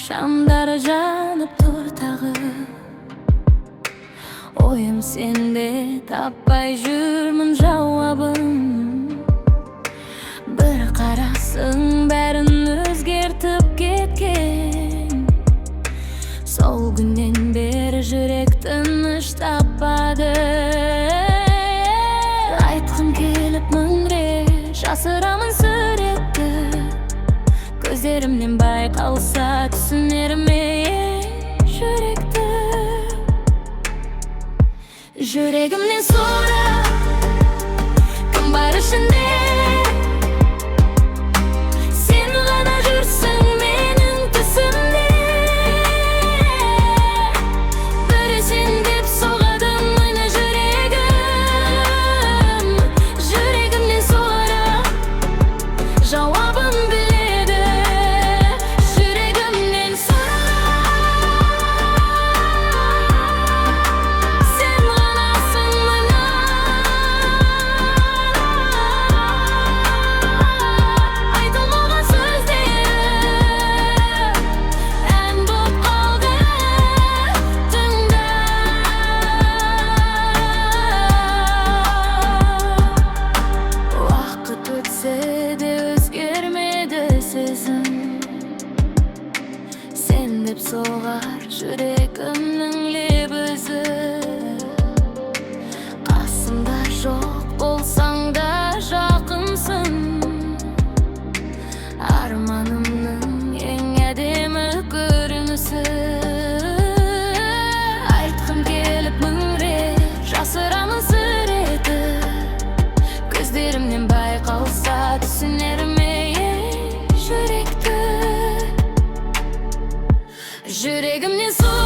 Şamlar janıp tur tağı. Oyum sende tappay jürmün jawabın. Bir qarasың bärin özgertip ketken. Sol günden beri jürek tыныш tapпады. Aytgım kelip mıngre jasıramın sürekli. Gözlerimden bayqalsa түсінерме жүrekті. Жүрегімнен сұра, кім бар ішінде? Сен ғана жүрсің менің түсімде. Бүресен деп соғады мына жүрегім. Жүрегімнен сұра, жауабын біледі. Жүрегімнен сұра, сен ғанасың мына. Айтылмаған сөздер ән боп қалды. Тыңда, уақыт өтсе де өзгермеді сезім. Сен деп соғар жүрегімнің лебізі. Қасымда жоқ болсаң да жақынсың. Арманымның ең әдемі көрінісі. Айтқым келіп мыңре жасырамын сүреті. Көздерімнен байқалса түсінерме жүректі. Жүрегімнен сұра,